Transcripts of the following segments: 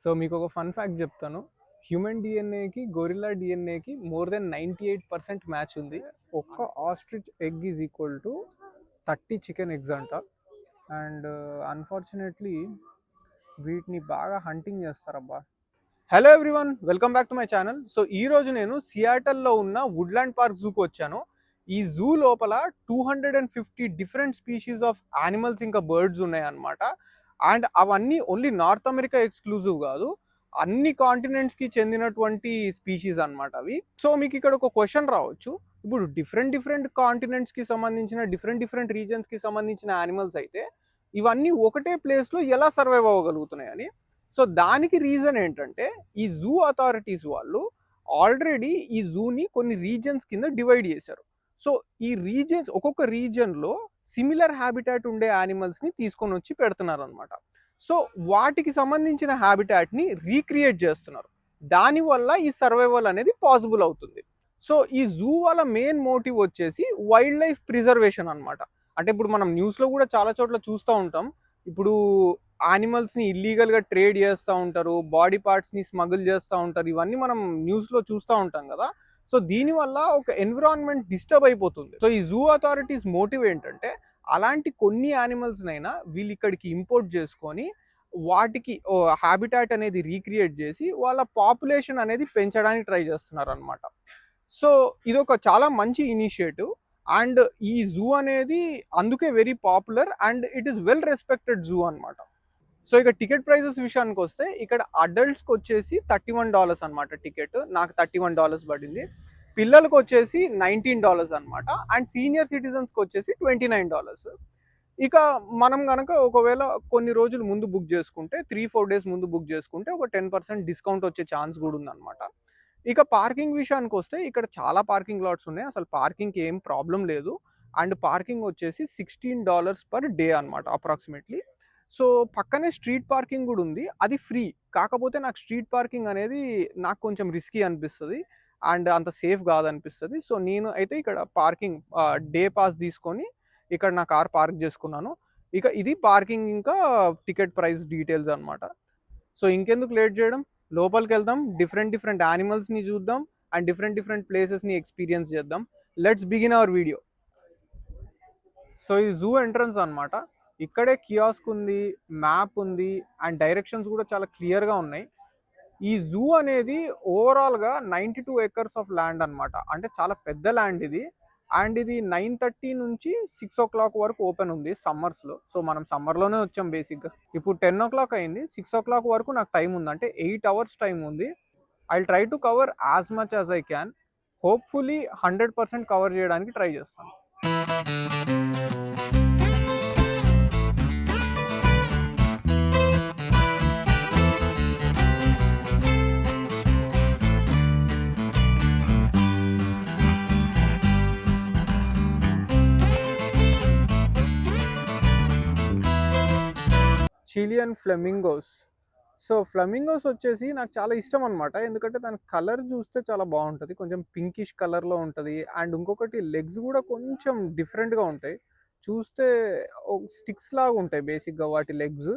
So మీకు ఒక fun fact చెప్తాను. హ్యూమన్ డిఎన్ఏకి గొరిల్లా డిఎన్ఏకి మోర్ దెన్ 98% మ్యాచ్ ఉంది. ఒక్క ostrich egg is equal to 30 chicken eggs అంట. అండ్ అన్ఫార్చునేట్లీ వీటిని బాగా హంటింగ్ చేస్తారబ్బా. Hello everyone, welcome back to my channel. So ఈ రోజు నేను సియాటల్లో ఉన్న వుడ్లాండ్ పార్క్ జూకి వచ్చాను. ఈ జూ లోపల 250 డిఫరెంట్ స్పీషీస్ ఆఫ్ యానిమల్స్ ఇంకా బర్డ్స్ ఉన్నాయి అన్నమాట. అండ్ అవన్నీ ఓన్లీ నార్త్ అమెరికా ఎక్స్క్లూజివ్ కాదు, అన్ని కాంటినెంట్స్కి చెందినటువంటి స్పీషీస్ అన్నమాట అవి. సో మీకు ఇక్కడ ఒక క్వశ్చన్ రావచ్చు, ఇప్పుడు డిఫరెంట్ కాంటినెంట్స్కి సంబంధించిన డిఫరెంట్ రీజన్స్కి సంబంధించిన యానిమల్స్ అయితే ఇవన్నీ ఒకటే ప్లేస్లో ఎలా సర్వైవ్ అవ్వగలుగుతున్నాయి అని. సో దానికి రీజన్ ఏంటంటే, ఈ జూ అథారిటీస్ వాళ్ళు ఆల్రెడీ ఈ జూని కొన్ని రీజన్స్ కింద డివైడ్ చేశారు. సో ఈ రీజన్స్, ఒక్కొక్క రీజన్లో సిమిలర్ హ్యాబిటాట్ ఉండే యానిమల్స్ని తీసుకొని వచ్చి పెడుతున్నారు అనమాట. సో వాటికి సంబంధించిన హ్యాబిటాట్ని రీక్రియేట్ చేస్తున్నారు. దానివల్ల ఈ సర్వైవల్ అనేది పాసిబుల్ అవుతుంది. సో ఈ జూ వాళ్ళ మెయిన్ మోటివ్ వచ్చేసి వైల్డ్ లైఫ్ ప్రిజర్వేషన్ అనమాట. అంటే ఇప్పుడు మనం న్యూస్లో కూడా చాలా చోట్ల చూస్తూ ఉంటాం. ఇప్పుడు యానిమల్స్ని ఇల్లీగల్గా ట్రేడ్ చేస్తూ ఉంటారు, బాడీ పార్ట్స్ని స్మగుల్ చేస్తూ ఉంటారు, ఇవన్నీ మనం న్యూస్లో చూస్తూ ఉంటాం కదా. సో దీనివల్ల ఒక ఎన్విరాన్మెంట్ డిస్టర్బ్ అయిపోతుంది. సో ఈ జూ అథారిటీస్ మోటివ్ ఏంటంటే, అలాంటి కొన్ని యానిమల్స్నైనా వీళ్ళు ఇక్కడికి ఇంపోర్ట్ చేసుకొని వాటికి హ్యాబిటాట్ అనేది రీక్రియేట్ చేసి వాళ్ళ పాపులేషన్ అనేది పెంచడానికి ట్రై చేస్తున్నారు అనమాట. సో ఇది ఒక చాలా మంచి ఇనిషియేటివ్. అండ్ ఈ జూ అనేది అందుకే very popular and it is well respected zoo అనమాట. సో ఇక టికెట్ ప్రైజెస్ విషయానికి వస్తే, ఇక్కడ అడల్ట్స్కి వచ్చేసి $31 అనమాట టికెట్. నాకు $31 పడింది. పిల్లలకు వచ్చేసి $19 అనమాట. అండ్ సీనియర్ సిటిజన్స్కి వచ్చేసి $29. ఇక మనం కనుక ఒకవేళ కొన్ని రోజులు ముందు బుక్ చేసుకుంటే, 3-4 డేస్ ముందు బుక్ చేసుకుంటే ఒక 10% డిస్కౌంట్ వచ్చే ఛాన్స్ కూడా ఉందన్నమాట. ఇక పార్కింగ్ విషయానికి వస్తే, ఇక్కడ చాలా పార్కింగ్ లాట్స్ ఉన్నాయి, అసలు పార్కింగ్కి ఏం ప్రాబ్లం లేదు. అండ్ పార్కింగ్ వచ్చేసి $16 పర్ డే అనమాట అప్రాక్సిమేట్లీ. సో పక్కనే స్ట్రీట్ పార్కింగ్ కూడా ఉంది, అది ఫ్రీ. కాకపోతే నాకు స్ట్రీట్ పార్కింగ్ అనేది నాకు కొంచెం రిస్కీ అనిపిస్తుంది అండ్ అంత సేఫ్ కాదనిపిస్తుంది. సో నేను అయితే ఇక్కడ పార్కింగ్ డే పాస్ తీసుకొని ఇక్కడ నా కార్ పార్క్ చేసుకున్నాను. ఇక ఇది పార్కింగ్ ఇంకా టికెట్ ప్రైస్ డీటెయిల్స్ అనమాట. సో ఇంకెందుకు లేట్ చేయడం, లోపలికి వెళ్దాం, డిఫరెంట్ యానిమల్స్ని చూద్దాం అండ్ డిఫరెంట్ ప్లేసెస్ని ఎక్స్పీరియన్స్ చేద్దాం. Let's begin our video. So ఈ జూ ఎంట్రన్స్ అనమాట. ఇక్కడే కియాస్క్ ఉంది, మ్యాప్ ఉంది అండ్ డైరెక్షన్స్ కూడా చాలా క్లియర్గా ఉన్నాయి. ఈ జూ అనేది ఓవరాల్గా 92 acres ఆఫ్ ల్యాండ్ అనమాట. అంటే చాలా పెద్ద ల్యాండ్ ఇది. అండ్ ఇది 9:30 నుంచి 6 o'clock వరకు ఓపెన్ ఉంది సమ్మర్స్లో. సో మనం సమ్మర్లోనే వచ్చాం బేసిక్గా. ఇప్పుడు 10 o'clock అయింది, 6 o'clock వరకు నాకు టైం ఉంది, అంటే 8 hours టైం ఉంది. I try to cover as much as I can. Hopefully 100% cover చేయడానికి ట్రై చేస్తాను. Chilean flamingos. సో ఫ్లెమింగోస్ వచ్చేసి నాకు చాలా ఇష్టం అనమాట, ఎందుకంటే దాని కలర్ చూస్తే చాలా బాగుంటుంది, కొంచెం పింకిష్ కలర్లో ఉంటుంది. అండ్ ఇంకొకటి లెగ్స్ కూడా కొంచెం డిఫరెంట్గా ఉంటాయి, చూస్తే స్టిక్స్ లాగా ఉంటాయి బేసిక్గా వాటి లెగ్స్.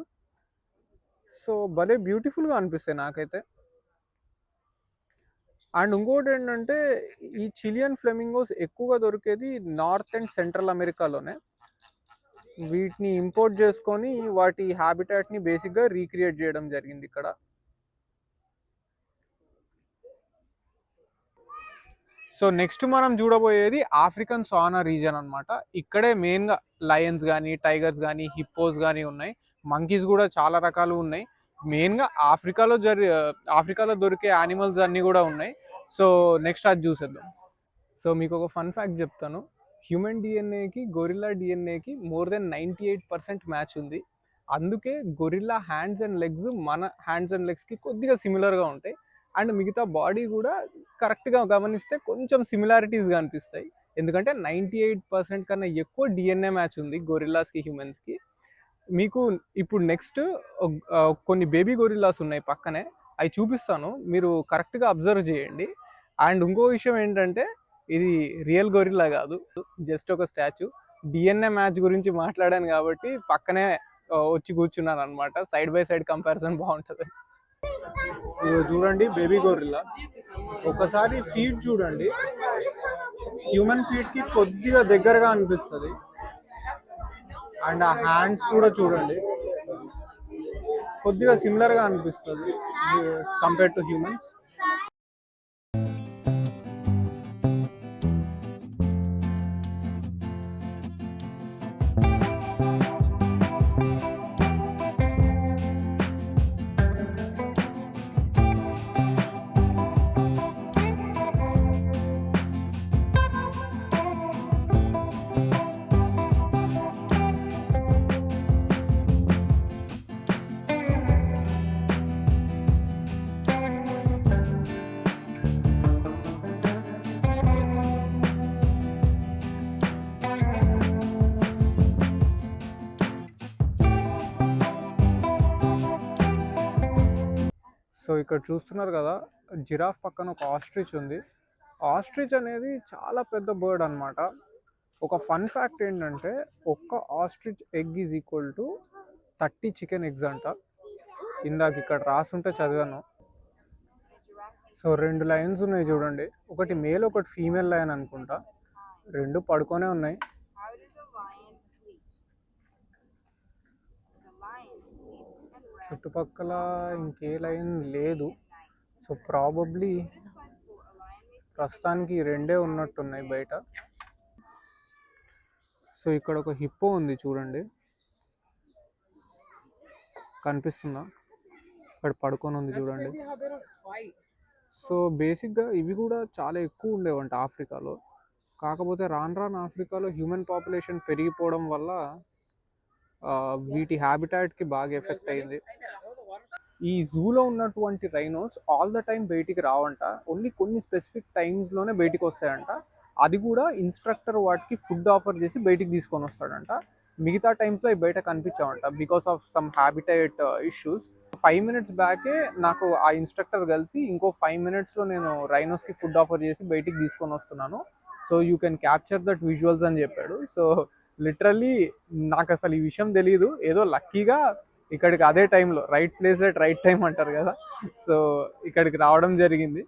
సో భలే బ్యూటిఫుల్గా అనిపిస్తాయి నాకైతే. అండ్ ఇంకోటి ఏంటంటే, ఈ చిలియన్ ఫ్లెమింగోస్ ఎక్కువగా దొరికేది నార్త్ అండ్ సెంట్రల్ అమెరికాలోనే. వీటిని ఇంపోర్ట్ చేసుకొని వాటి హ్యాబిటాట్ని బేసిక్గా రీక్రియేట్ చేయడం జరిగింది ఇక్కడ. సో నెక్స్ట్ మనం చూడబోయేది ఆఫ్రికన్ సావన్నా రీజన్ అనమాట. ఇక్కడే మెయిన్గా లయన్స్ కానీ, టైగర్స్ కానీ, హిప్పోస్ కానీ ఉన్నాయి. మంకీస్ కూడా చాలా రకాలు ఉన్నాయి. మెయిన్గా ఆఫ్రికాలో దొరికే యానిమల్స్ అన్నీ కూడా ఉన్నాయి. సో నెక్స్ట్ అది చూసేద్దాం. సో మీకు ఒక ఫన్ ఫ్యాక్ట్ చెప్తాను. హ్యూమన్ డిఎన్ఏకి గొరిల్లా డిఎన్ఏకి మోర్ దెన్ 98% మ్యాచ్ ఉంది. అందుకే గొరిల్లా హ్యాండ్స్ అండ్ లెగ్స్ మన హ్యాండ్స్ అండ్ లెగ్స్కి కొద్దిగా సిమిలర్గా ఉంటాయి. అండ్ మిగతా బాడీ కూడా కరెక్ట్గా గమనిస్తే కొంచెం సిమిలారిటీస్గా అనిపిస్తాయి, ఎందుకంటే 98% కన్నా ఎక్కువ డిఎన్ఏ మ్యాచ్ ఉంది గొరిల్లాస్కి హ్యూమన్స్కి. మీకు ఇప్పుడు నెక్స్ట్ కొన్ని బేబీ గొరిల్లాస్ ఉన్నాయి పక్కనే, అవి చూపిస్తాను, మీరు కరెక్ట్గా అబ్జర్వ్ చేయండి. అండ్ ఇంకో విషయం ఏంటంటే, ఇది రియల్ గొరిల్లా కాదు, జస్ట్ ఒక స్టాచ్యూ. డిఎన్ఏ మ్యాచ్ గురించి మాట్లాడాను కాబట్టి పక్కనే వచ్చి కూర్చున్నాను అనమాట, సైడ్ బై సైడ్ కంపారిజన్ బాగుంటుంది. ఇదిగో చూడండి బేబీ గొరిల్లా. ఒకసారి ఫీట్ చూడండి, హ్యూమన్ ఫీట్ కి కొద్దిగా దగ్గరగా అనిపిస్తుంది. అండ్ ఆ హ్యాండ్స్ కూడా చూడండి, కొద్దిగా సిమిలర్ గా అనిపిస్తుంది కంపేర్ టు హ్యూమన్స్. సో ఇక్కడ చూస్తున్నారు కదా, జిరాఫ్ పక్కన ఒక ఆస్ట్రిచ్ ఉంది. ఆస్ట్రిచ్ అనేది చాలా పెద్ద బర్డ్ అనమాట. ఒక ఫన్ ఫ్యాక్ట్ ఏంటంటే, ఒక్క ostrich egg is equal to 30 chicken eggs అంట. ఇందాక ఇక్కడ రాసుంటే చదివాను. సో 2 లయన్స్ ఉన్నాయి చూడండి, ఒకటి మేల్ ఒకటి ఫీమేల్ లయన్ అనుకుంటా. 2 పడుకొనే ఉన్నాయి. చుట్టుపక్కల ఇంకే లైన్ లేదు. సో ప్రాబబ్లీ ప్రస్తుతానికి 2 ఉన్నట్టున్నాయి బయట. సో ఇక్కడ ఒక హిప్పో ఉంది చూడండి, కనిపిస్తుందా? ఇక్కడ పడుకొని ఉంది చూడండి. సో బేసిక్గా ఇవి కూడా చాలా ఎక్కువ ఉండేవంట ఆఫ్రికాలో. కాకపోతే రాను రాను ఆఫ్రికాలో హ్యూమన్ పాపులేషన్ పెరిగిపోవడం వల్ల వీటి హ్యాబిటాట్కి బాగా ఎఫెక్ట్ అయింది. ఈ జూలో ఉన్నటువంటి రైనోస్ ఆల్ ద టైం బయటికి రావంట, ఓన్లీ కొన్ని స్పెసిఫిక్ టైమ్స్లోనే బయటికి వస్తాయంట. అది కూడా ఇన్స్ట్రక్టర్ వాటికి ఫుడ్ ఆఫర్ చేసి బయటికి తీసుకొని వస్తాడంట. మిగతా టైమ్స్లో అవి బయట కనిపించామంట because of some habitat issues. 5 minutes బ్యాకే నాకు ఆ ఇన్స్ట్రక్టర్ కలిసి ఇంకో 5 minutesలో నేను రైనోస్కి ఫుడ్ ఆఫర్ చేసి బయటికి తీసుకొని వస్తున్నాను, so you can capture that visuals అని చెప్పాడు. సో లిటరల్లీ నాకు అసలు ఈ విషయం తెలియదు, ఏదో లక్కీగా ఇక్కడికి అదే టైంలో right place at right time అంటారు కదా, సో ఇక్కడికి రావడం జరిగింది.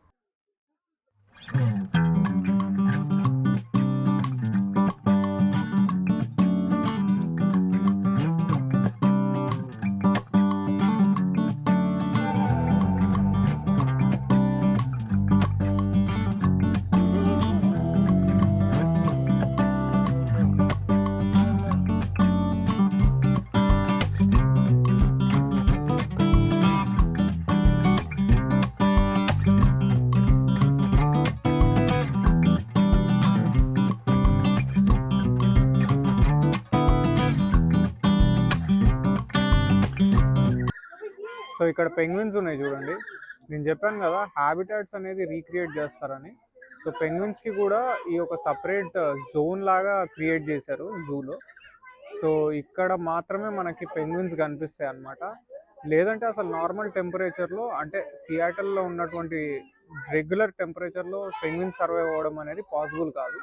సో ఇక్కడ పెంగ్విన్స్ ఉన్నాయి చూడండి. నేను చెప్పాను కదా హ్యాబిటాట్స్ అనేది రీక్రియేట్ చేస్తారని. సో పెంగ్విన్స్కి కూడా ఈ ఒక సపరేట్ జోన్ లాగా క్రియేట్ చేశారు జూలో. సో ఇక్కడ మాత్రమే మనకి పెంగ్విన్స్ కనిపిస్తాయి అన్నమాట. లేదంటే అసలు నార్మల్ టెంపరేచర్లో, అంటే సియాటల్లో ఉన్నటువంటి రెగ్యులర్ టెంపరేచర్లో పెంగ్విన్స్ సర్వైవ్ అవ్వడం అనేది పాసిబుల్ కాదు.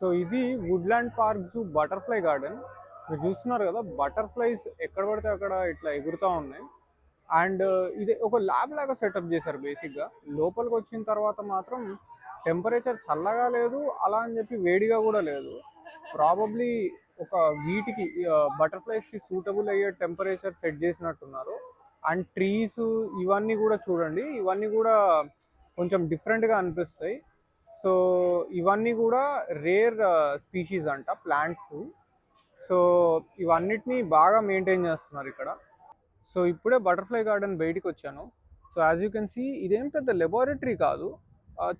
సో ఇది Woodland park zoo butterfly garden. మీరు చూస్తున్నారు కదా, బటర్ఫ్లైస్ ఎక్కడ పడితే అక్కడ ఇట్లా ఎగురుతూ ఉన్నాయి. అండ్ ఇది ఒక ల్యాబ్ లాగా సెటప్ చేశారు బేసిక్గా. లోపలికి వచ్చిన తర్వాత మాత్రం టెంపరేచర్ చల్లగా లేదు, అలా అని చెప్పి వేడిగా కూడా లేదు. ప్రాబబ్లీ ఒక వీటికి బటర్ఫ్లైస్కి సూటబుల్ అయ్యే టెంపరేచర్ సెట్ చేసినట్టున్నారు. అండ్ ట్రీస్ ఇవన్నీ కూడా చూడండి, ఇవన్నీ కూడా కొంచెం డిఫరెంట్గా అనిపిస్తాయి. సో ఇవన్నీ కూడా రేర్ స్పీషీస్ అంట, ప్లాంట్స్. సో ఇవన్నిటిని బాగా మెయింటైన్ చేస్తున్నారు ఇక్కడ. సో ఇప్పుడే బటర్ఫ్లై గార్డెన్ బయటికి వచ్చాను. So as you can see, ఇదేం పెద్ద లెబారెటరీ కాదు,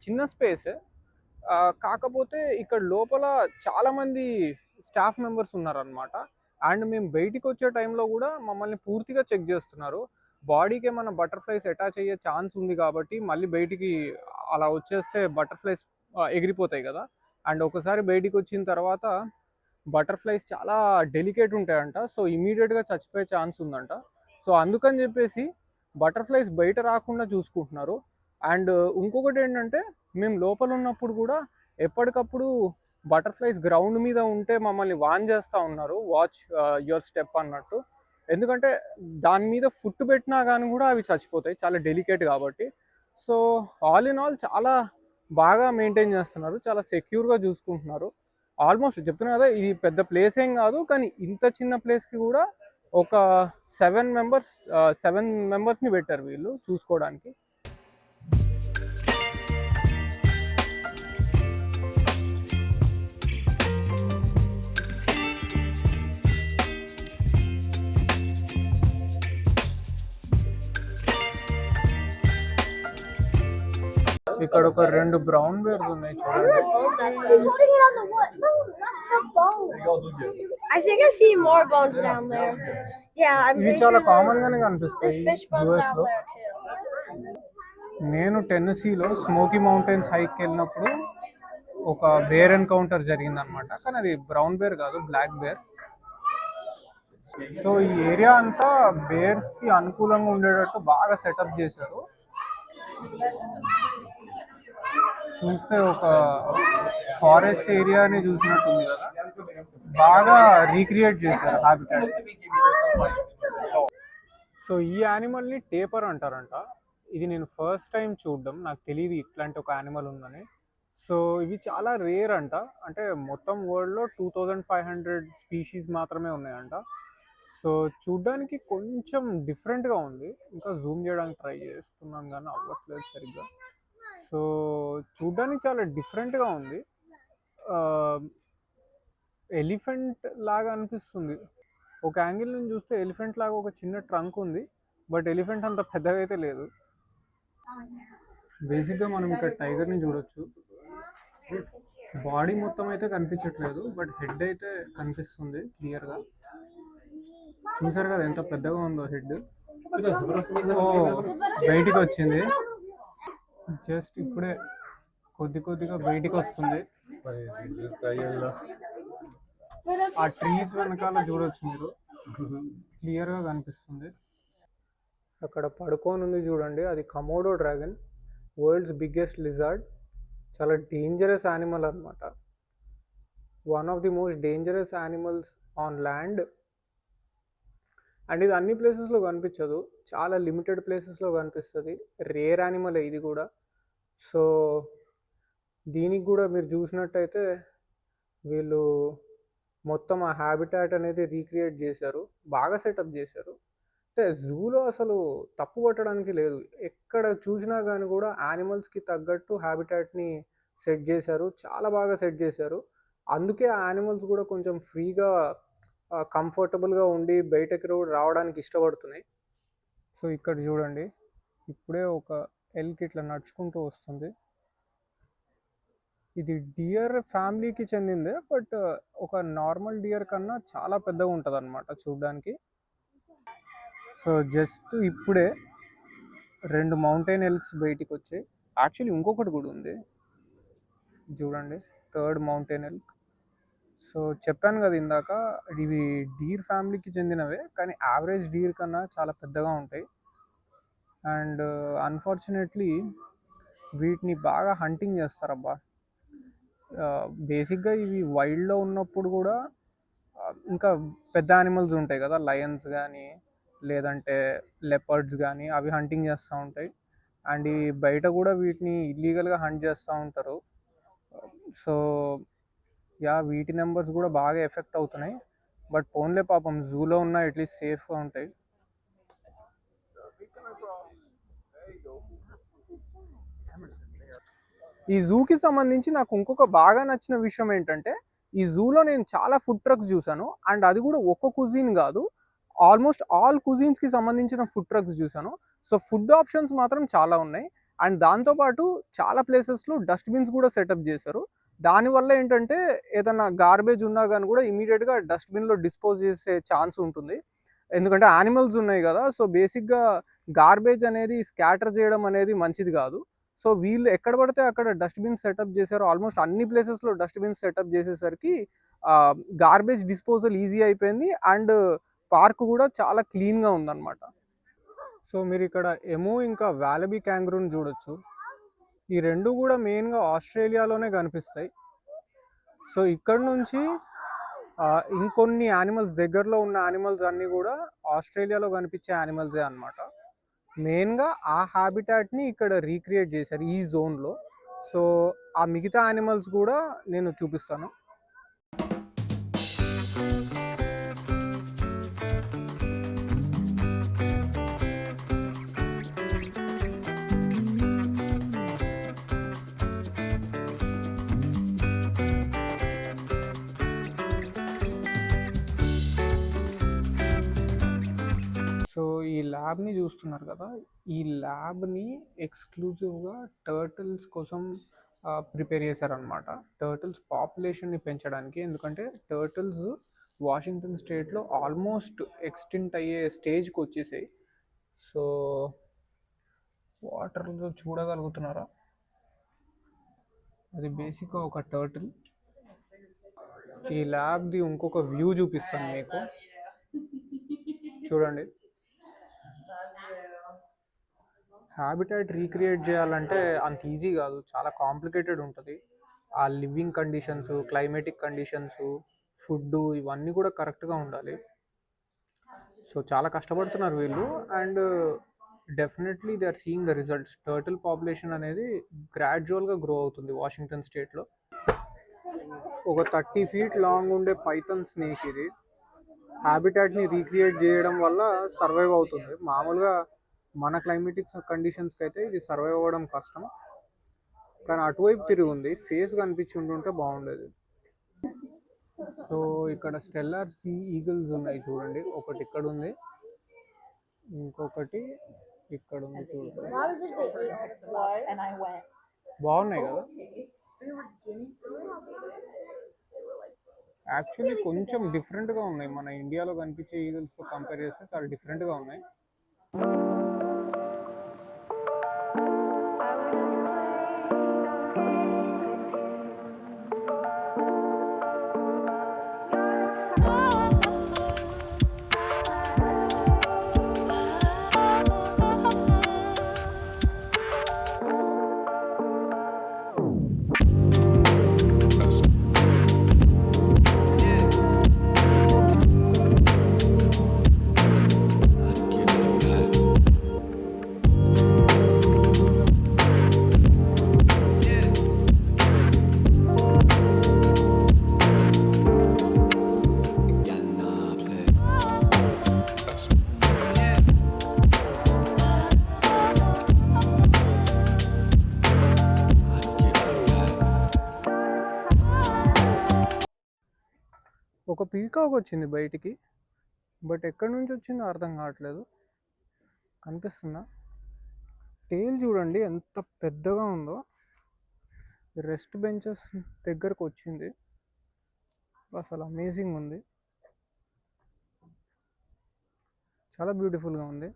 చిన్న స్పేసే. కాకపోతే ఇక్కడ లోపల చాలామంది స్టాఫ్ మెంబర్స్ ఉన్నారనమాట. అండ్ మేము బయటికి వచ్చే టైంలో కూడా మమ్మల్ని పూర్తిగా చెక్ చేస్తున్నారు. బాడీకి ఏమైనా బటర్ఫ్లైస్ అటాచ్ అయ్యే ఛాన్స్ ఉంది కాబట్టి మళ్ళీ బయటికి అలా వచ్చేస్తే బటర్ఫ్లైస్ ఎగిరిపోతాయి కదా. అండ్ ఒకసారి బయటికి వచ్చిన తర్వాత బటర్ఫ్లైస్ చాలా డెలికేట్ ఉంటాయంట, సో ఇమీడియట్గా చచ్చిపోయే ఛాన్స్ ఉందంట. సో అందుకని చెప్పేసి బటర్ఫ్లైస్ బయట రాకుండా చూసుకుంటున్నారు. అండ్ ఇంకొకటి ఏంటంటే మేము లోపల ఉన్నప్పుడు కూడా ఎప్పటికప్పుడు బటర్ఫ్లైస్ గ్రౌండ్ మీద ఉంటే మమ్మల్ని వాన్ చేస్తూ ఉన్నారు, వాచ్ యువర్ స్టెప్ అన్నట్టు. ఎందుకంటే దాని మీద ఫుట్ పెట్టినా కానీ కూడా అవి చచ్చిపోతాయి, చాలా డెలికేట్ కాబట్టి. సో ఆల్ ఇన్ ఆల్ చాలా బాగా మెయింటైన్ చేస్తున్నారు, చాలా సెక్యూర్గా చూసుకుంటున్నారు. ఆల్మోస్ట్ చెప్తున్నా కదా, ఇది పెద్ద ప్లేస్ ఏం కాదు, కానీ ఇంత చిన్న ప్లేస్కి కూడా ఒక 7 మెంబర్స్ని పెట్టారు వీళ్ళు చూసుకోవడానికి. ఇక్కడ ఒక 2 బ్రౌన్ బేర్స్ ఉన్నాయి చూడండి. I think I see more bones down there. Yeah, I'm ఇవి pretty చాలా sure కామన్ గానే there's కనిపిస్తాయి fish bones యుఎస్ down లో. there too. నేను టెన్నెసీలో స్మోకీ మౌంటైన్స్ హైక్కి వెళ్ళినప్పుడు ఒక బేర్ ఎన్కౌంటర్ జరిగింది అనమాట, కానీ అది బ్రౌన్ బేర్ కాదు, బ్లాక్ బేర్. సో ఈ ఏరియా అంతా బేర్స్ కి అనుకూలంగా ఉండేటట్టు బాగా సెటప్ చేశారు. చూస్తే ఒక ఫారెస్ట్ ఏరియాని చూసినట్టుంది కదా, బాగా రీక్రియేట్ చేశారు హ్యాబిటాట్. సో ఈ యానిమల్ని టేపర్ అంటారంట. ఇది నేను ఫస్ట్ టైం చూడడం, నాకు తెలియదు ఇట్లాంటి ఒక యానిమల్ ఉందని. సో ఇవి చాలా రేర్ అంట, అంటే మొత్తం వరల్డ్లో 2500 స్పీషీస్ మాత్రమే ఉన్నాయంట. సో చూడ్డానికి కొంచెం డిఫరెంట్గా ఉంది, ఇంకా జూమ్ చేయడానికి ట్రై చేస్తున్నాను కానీ అవ్వట్లేదు సరిగ్గా. సో చూడ్డానికి చాలా డిఫరెంట్గా ఉంది, ఎలిఫెంట్ లాగా అనిపిస్తుంది. ఒక యాంగిల్ నుంచి చూస్తే ఎలిఫెంట్ లాగా ఒక చిన్న ట్రంక్ ఉంది, బట్ ఎలిఫెంట్ అంత పెద్దగా అయితే లేదు. బేసిక్గా మనం ఇక్కడ టైగర్ని చూడొచ్చు, బాడీ మొత్తం అయితే కనిపించట్లేదు, బట్ హెడ్ అయితే కనిపిస్తుంది క్లియర్గా. చూసారు కదా ఎంత పెద్దగా ఉందో హెడ్. ఓ బయటికి వచ్చింది, జస్ట్ ఇప్పుడే కొద్దిగా బయటికి వస్తుంది. ఆ ట్రీస్ వెనకాల చూడొచ్చు మీరు, క్లియర్గా కనిపిస్తుంది. అక్కడ పడుకొని ఉంది చూడండి, అది కమోడో డ్రాగన్, వరల్డ్స్ బిగ్గెస్ట్ లిజార్డ్. చాలా డేంజరస్ యానిమల్ అనమాట, one of the most dangerous animals on land. And ఇది అన్ని ప్లేసెస్లో కనిపించదు, చాలా లిమిటెడ్ ప్లేసెస్లో కనిపిస్తుంది. రేర్ యానిమల్ ఇది కూడా. సో దీనికి కూడా మీరు చూసినట్టయితే వీళ్ళు మొత్తం ఆ హ్యాబిటాట్ అనేది రీక్రియేట్ చేశారు, బాగా సెటప్ చేశారు. అంటే జూలో అసలు తప్పు పట్టడానికి లేదు, ఎక్కడ చూసినా కానీ కూడా యానిమల్స్కి తగ్గట్టు హ్యాబిటాట్ని సెట్ చేశారు, చాలా బాగా సెట్ చేశారు. అందుకే ఆ యానిమల్స్ కూడా కొంచెం ఫ్రీగా కంఫర్టబుల్గా ఉండి బయటకి రావడానికి ఇష్టపడుతున్నాయి. సో ఇక్కడ చూడండి, ఇప్పుడే ఒక ఎల్క్ ఇట్లా నడుచుకుంటూ వస్తుంది. ఇది డియర్ ఫ్యామిలీకి చెందిందే, బట్ ఒక నార్మల్ డియర్ కన్నా చాలా పెద్దగా ఉంటుంది అనమాట చూడడానికి. సో జస్ట్ ఇప్పుడే 2 మౌంటైన్ ఎల్క్స్ బయటికి వచ్చాయి. యాక్చువల్లీ ఇంకొకటి కూడా ఉంది చూడండి, 3rd మౌంటైన్ ఎల్క్. సో చెప్పాను కదా ఇందాక, ఇవి డీర్ ఫ్యామిలీకి చెందినవే, కానీ యావరేజ్ డీర్ కన్నా చాలా పెద్దగా ఉంటాయి. అండ్ అన్ఫార్చునేట్లీ వీటిని బాగా హంటింగ్ చేస్తారబ్బా. బేసిక్గా ఇవి వైల్డ్లో ఉన్నప్పుడు కూడా ఇంకా పెద్ద యానిమల్స్ ఉంటాయి కదా, లయన్స్ కానీ లేదంటే లెపర్డ్స్ కానీ, అవి హంటింగ్ చేస్తూ ఉంటాయి. అండ్ ఈ బయట కూడా వీటిని ఇల్లీగల్గా హంట్ చేస్తూ ఉంటారు. సో యా, వీటి నెంబర్స్ కూడా బాగా ఎఫెక్ట్ అవుతున్నాయి. బట్ పోన్లే, పాపం జూలో ఉన్న అట్లీస్ట్ సేఫ్గా ఉంటాయి. ఈ జూకి సంబంధించి నాకు ఇంకొక బాగా నచ్చిన విషయం ఏంటంటే, ఈ జూలో నేను చాలా ఫుడ్ ట్రక్స్ చూసాను. అండ్ అది కూడా ఒక్క కుజిన్ కాదు, ఆల్మోస్ట్ ఆల్ కుజిన్స్కి సంబంధించిన ఫుడ్ ట్రక్స్ చూసాను. సో ఫుడ్ ఆప్షన్స్ మాత్రం చాలా ఉన్నాయి. అండ్ దాంతోపాటు చాలా ప్లేసెస్లో డస్ట్బిన్స్ కూడా సెటప్ చేశారు. దానివల్ల ఏంటంటే ఏదైనా గార్బేజ్ ఉన్నా కానీ కూడా ఇమీడియట్గా డస్ట్బిన్లో డిస్పోజ్ చేసే ఛాన్స్ ఉంటుంది, ఎందుకంటే యానిమల్స్ ఉన్నాయి కదా. సో బేసిక్గా గార్బేజ్ అనేది స్కాటర్ చేయడం అనేది మంచిది కాదు. సో వీళ్ళు ఎక్కడ పడితే అక్కడ డస్ట్బిన్స్ సెటప్ చేశారు. ఆల్మోస్ట్ అన్ని ప్లేసెస్లో డస్ట్బిన్స్ సెటప్ చేసేసరికి గార్బేజ్ డిస్పోజల్ ఈజీ అయిపోయింది అండ్ పార్క్ కూడా చాలా క్లీన్గా ఉందన్నమాట. సో మీరు ఇక్కడ ఎము ఇంకా వాలబీ క్యాంగ్రూని చూడొచ్చు. ఈ రెండు కూడా మెయిన్గా ఆస్ట్రేలియాలోనే కనిపిస్తాయి. సో ఇక్కడ నుంచి ఇంకొన్ని యానిమల్స్ దగ్గరలో ఉన్న యానిమల్స్ అన్నీ కూడా ఆస్ట్రేలియాలో కనిపించే యానిమల్సే అనమాట. మెయిన్గా ఆ హ్యాబిటాట్ని ఇక్కడ రీక్రియేట్ చేశారు ఈ జోన్లో. సో ఆ మిగతా యానిమల్స్ కూడా నేను చూపిస్తాను. సో ఈ ల్యాబ్ని చూస్తున్నారు కదా, ఈ ల్యాబ్ని ఎక్స్క్లూజివ్గా టర్టిల్స్ కోసం ప్రిపేర్ చేశారనమాట. టర్టిల్స్ పాపులేషన్ని పెంచడానికి. ఎందుకంటే టర్టిల్స్ వాషింగ్టన్ స్టేట్లో ఆల్మోస్ట్ ఎక్స్టింక్ట్ అయ్యే స్టేజ్కి వచ్చేసాయి. సో వాటర్లో చూడగలుగుతున్నారా, అది బేసిక్గా ఒక టర్టిల్. ఈ ల్యాబ్ది ఇంకొక వ్యూ చూపిస్తాను మీకు, చూడండి. హ్యాబిటాట్ రీక్రియేట్ చేయాలంటే అంత ఈజీ కాదు, చాలా కాంప్లికేటెడ్ ఉంటుంది. ఆ living conditions, climatic conditions, food ఇవన్నీ కూడా కరెక్ట్గా ఉండాలి. సో చాలా కష్టపడుతున్నారు వీళ్ళు and definitely they are seeing the results. Turtle population అనేది గ్రాడ్యువల్గా గ్రో అవుతుంది వాషింగ్టన్ స్టేట్లో. ఒక 30 feet లాంగ్ ఉండే పైథాన్ స్నేక్ ఇది. హ్యాబిటాట్ని రీక్రియేట్ చేయడం వల్ల సర్వైవ్ అవుతుంది. మామూలుగా మన క్లైమేటిక్ కండిషన్స్కి అయితే ఇది సర్వైవ్ అవ్వడం కష్టం, కానీ అటువైపు తిరిగి ఉంది. ఫేస్ కనిపించి ఉంటుంటే బాగుండేది. సో ఇక్కడ స్టెల్లార్ సీ ఈగిల్స్ ఉన్నాయి చూడండి. ఒకటి ఇక్కడ ఉంది, ఇంకొకటి ఇక్కడ ఉంది చూడండి. బాగున్నాయి కదా. యాక్చువల్లీ కొంచెం డిఫరెంట్గా ఉన్నాయి. మన ఇండియాలో కనిపించే ఈగిల్స్తో కంపేర్ చేస్తే చాలా డిఫరెంట్గా ఉన్నాయి. ఒక పీకాక్ వచ్చింది బయటికి, బట్ ఎక్కడి నుంచి వచ్చిందో అర్థం కావట్లేదు. కనిపిస్తుందా? టేల్ చూడండి ఎంత పెద్దగా ఉందో. రెస్ట్ బెంచెస్ దగ్గరకు వచ్చింది. అసలు అమేజింగ్ ఉంది, చాలా బ్యూటిఫుల్గా ఉంది.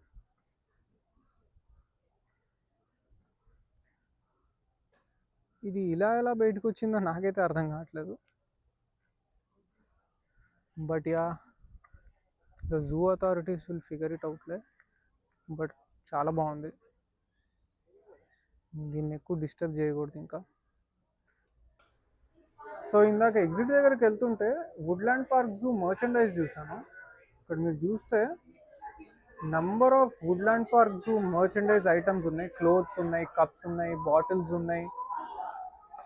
ఇది ఇలా ఎలా బయటకు వచ్చిందో నాకైతే అర్థం కావట్లేదు. But yeah, the zoo authorities will figure it అవుట్లే. But చాలా బాగుంది, దీన్ని ఎక్కువ డిస్టర్బ్ చేయకూడదు ఇంకా. సో ఇందాక ఎగ్జిట్ దగ్గరికి వెళ్తుంటే వుడ్లాండ్ పార్క్ జూ మర్చెండైజ్ చూసాను. ఇక్కడ మీరు చూస్తే number of Woodland park zoo merchandise items ఉన్నాయి. క్లోత్స్ ఉన్నాయి, కప్స్ ఉన్నాయి, బాటిల్స్ ఉన్నాయి,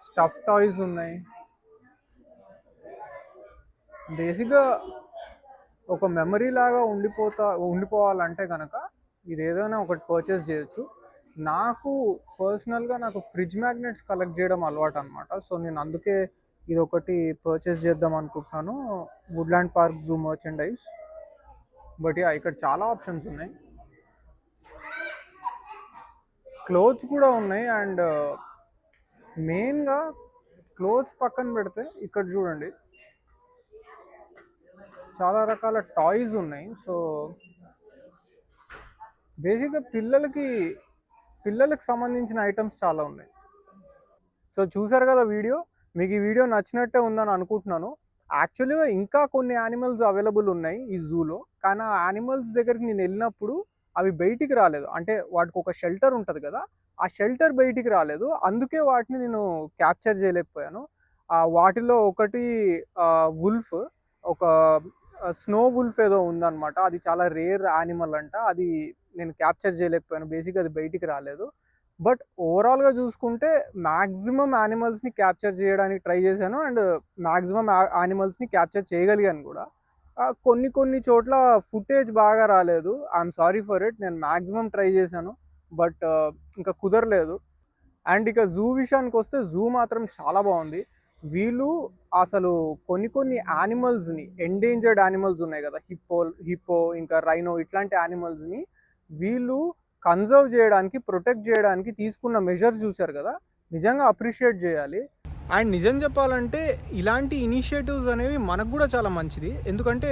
స్టఫ్ టాయ్స్ ఉన్నాయి. బేసిక్గా ఒక మెమరీ లాగా ఉండిపోవాలంటే కనుక ఇది ఏదైనా ఒకటి పర్చేస్ చేయొచ్చు. నాకు పర్సనల్గా ఫ్రిడ్జ్ మ్యాగ్నెట్స్ కలెక్ట్ చేయడం అలవాటు అనమాట. సో నేను అందుకే ఇది ఒకటి పర్చేస్ చేద్దాం అనుకుంటున్నాను, Woodland park zoo merchandise. But yeah, ఇక్కడ చాలా ఆప్షన్స్ ఉన్నాయి. క్లోత్స్ కూడా ఉన్నాయి అండ్ మెయిన్గా క్లోత్స్ పక్కన పెడితే ఇక్కడ చూడండి చాలా రకాల టాయ్స్ ఉన్నాయి. సో బేసిక్గా పిల్లలకి పిల్లలకు సంబంధించిన ఐటమ్స్ చాలా ఉన్నాయి. సో చూసారు కదా వీడియో, మీకు ఈ వీడియో నచ్చినట్టే ఉందని అనుకుంటున్నాను. యాక్చువల్గా ఇంకా కొన్ని యానిమల్స్ అవైలబుల్ ఉన్నాయి ఈ జూలో, కానీ ఆ యానిమల్స్ దగ్గరికి నేను వెళ్ళినప్పుడు అవి బయటికి రాలేదు. అంటే వాటికి ఒక షెల్టర్ ఉంటుంది కదా, ఆ షెల్టర్ బయటికి రాలేదు, అందుకే వాటిని నేను క్యాప్చర్ చేయలేకపోయాను. వాటిలో ఒకటి వుల్ఫ్, ఒక స్నో వుల్ఫ్ ఏదో ఉందన్నమాట. అది చాలా రేర్ యానిమల్ అంట, అది నేను క్యాప్చర్ చేయలేకపోయాను. బేసిక్గా అది బయటికి రాలేదు. బట్ ఓవరాల్గా చూసుకుంటే మ్యాక్సిమం యానిమల్స్ని క్యాప్చర్ చేయడానికి ట్రై చేశాను, అండ్ మ్యాక్సిమం యానిమల్స్ని క్యాప్చర్ చేయగలిగాను కూడా. కొన్ని చోట్ల ఫుటేజ్ బాగా రాలేదు, ఐఎమ్ సారీ ఫర్ ఇట్. నేను మ్యాక్సిమం ట్రై చేశాను, బట్ ఇంకా కుదరలేదు. అండ్ ఇక జూ విషయానికి వస్తే జూ మాత్రం చాలా బాగుంది. వీళ్ళు అసలు కొన్ని యానిమల్స్ని, ఎండేంజర్డ్ యానిమల్స్ ఉన్నాయి కదా, హిప్పో ఇంకా రైనో, ఇట్లాంటి యానిమల్స్ని వీళ్ళు కన్జర్వ్ చేయడానికి, ప్రొటెక్ట్ చేయడానికి తీసుకున్న మెజర్స్ చూశారు కదా, నిజంగా అప్రిషియేట్ చేయాలి. అండ్ నిజం చెప్పాలంటే ఇలాంటి ఇనిషియేటివ్స్ అనేవి మనకు కూడా చాలా మంచిది. ఎందుకంటే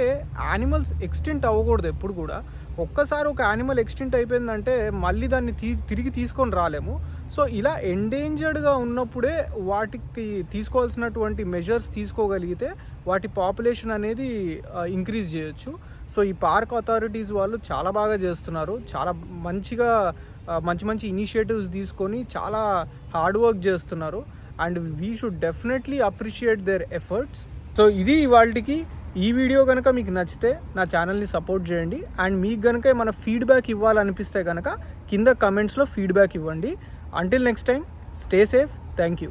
యానిమల్స్ ఎక్స్టింక్ట్ అవ్వకూడదు ఎప్పుడు కూడా. ఒక్కసారి ఒక యానిమల్ ఎక్స్టింక్ట్ అయిపోయిందంటే మళ్ళీ దాన్ని తిరిగి తీసుకొని రాలేము. సో ఇలా ఎండేంజర్డ్గా ఉన్నప్పుడే వాటికి తీసుకోవాల్సినటువంటి మెజర్స్ తీసుకోగలిగితే వాటి పాపులేషన్ అనేది ఇంక్రీజ్ చేయొచ్చు. సో ఈ పార్క్ అథారిటీస్ వాళ్ళు చాలా బాగా చేస్తున్నారు, చాలా మంచిగా మంచి ఇనిషియేటివ్స్ తీసుకొని చాలా హార్డ్ వర్క్ చేస్తున్నారు. And we should definitely appreciate their efforts. So ఇది ఇవాళకి. ఈ వీడియో కనుక మీకు నచ్చితే నా ఛానల్ని సపోర్ట్ చేయండి. అండ్ మీకు కనుక ఏమైనా ఫీడ్బ్యాక్ ఇవ్వాలనిపిస్తే కనుక కింద కమెంట్స్లో ఫీడ్బ్యాక్ ఇవ్వండి. Until next time, stay safe. Thank you.